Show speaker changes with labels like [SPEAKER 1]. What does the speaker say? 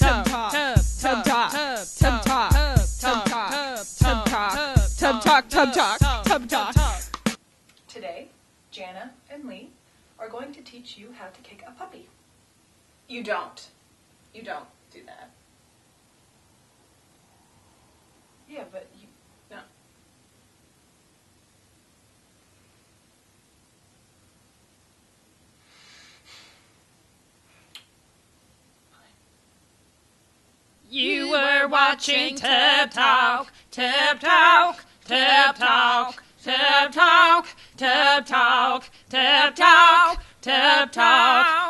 [SPEAKER 1] Tub talk. Tub talk. Tub talk. Tub talk. Tub talk. Tub talk. Tub talk. Tub talk.
[SPEAKER 2] Today, Jana and Lee are going to teach you how to kick a puppy. You don't. You don't do that. Yeah, but you... No.
[SPEAKER 1] You were watching Tub Talk, Tub Talk, Tub Talk, Tub Talk, Tub Talk, Tub Talk, Tub Talk.